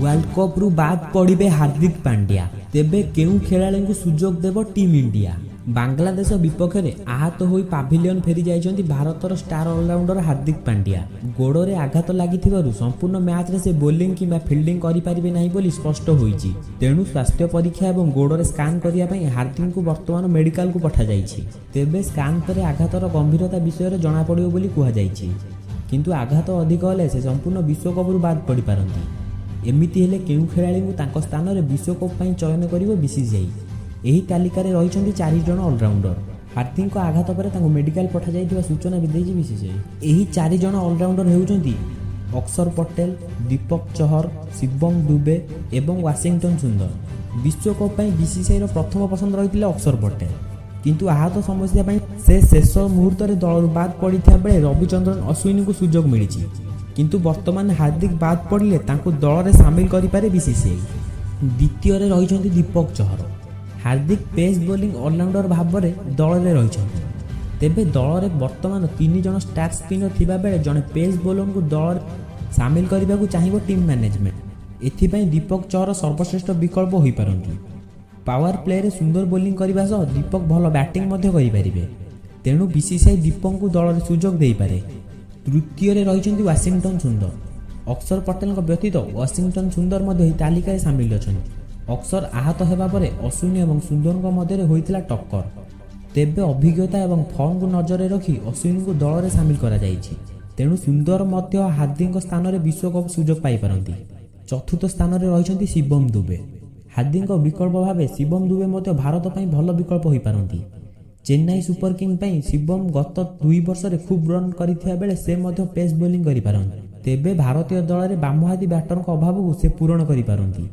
World cup रु बाद पड़े हार्दिक पांड्या तेबे केउ खेलाड़ी को सुजोग देव टीम इंडिया। बांग्लादेश विपक्ष में आहत हो पाभिलियन फेरी जाइछन्ति भारतर स्टार ऑलराउंडर हार्दिक पांड्या। गोड़े आघात लगी संपूर्ण मैच रे से बोलिंग किंबा फील्डिंग करि पारिबे नाही बोली स्पष्ट होईछि। तेणु स्वास्थ्य परीक्षा और गोड़े स्कान करिया पई हार्दिक को वर्तमान मेडिकल को पठा जाइछि। तेबे स्कान पर आघातर गंभीरता विषय जना पड़िबो बोली कुहा जाइछि। किंतु आघात अधिक हेले से संपूर्ण विश्वकप रु बाद पड़ी पारंती। एमिति हेले केउ खेलाड़ी को तांको स्थान रे विश्वकप पई चयन करिवो बीसीसीआई। एही तालिकार रही 4 जन ऑलराउंडर। हार्दिक आघात पर मेडिकल पठा जाइथिबा सूचना भी देछि बीसीसीआई। एही 4 जन ऑलराउंडर हेउचंती अक्षर पटेल, दीपक चहर, शिवम दुबे एवं वाशिंगटन सुंदर। विश्वकप पई बीसीसीआई प्रथम पसंद रही अक्षर पटेल, किंतु आहत समस्या पई से शेष मुहूर्त में दल बाद पड़ता बेले रविचंद्रन अश्विन को सुजोग मिली। किंतु वर्तमान हार्दिक बाद पड़े दल में सामिल करें बीसीसीआई। द्वितीय रही दीपक चहर। हार्दिक पेस बोलिंग ऑलराउंडर भाव में दल में रही। तेबे दल में वर्तमान 3 जन स्टार स्पिनर थिबा बेले जड़े पेस बोलर को दल सामिल करने को चाहिए टीम मैनेजमेंट। एथिपाई दीपक चहर सर्वश्रेष्ठ विकल्प हो पारंती। पावर प्ले रे सुंदर बोलिंग करने सह दीपक भल बैटिंग करें। तेणु बीसीसीआई दीपक को दल में सुजोग दे पारे। तृतीय रही वाशिंगटन सुंदर। अक्षर पटेल व्यतीत वाशिंगटन सुंदर तालिका सामिल अच्छा। अक्षर आहत होगा पर अश्विनी और सुंदर मध्य होता टक्कर। तेबे अभिज्ञता और फॉर्म को नजर रखी अश्विनी को दल में सामिल करा जाइछि। तेणु सुंदर हार्दिक स्थान में विश्वकप सुजोग पाई पारंती। चतुर्थ स्थान में रही शिवम दुबे। हार्दिक विकल्प भाव शिवम दुबे भारत पर भल विकल्प हो पारंती। चेन्नई सुपर किंग शिवम गत 2 वर्ष में खूब रन करथिया बेले से पेस बोलिंग करि पारंती। तेबे भारतीय दल में बामहाती बैटर अभाव को से पूरण करि पारंती।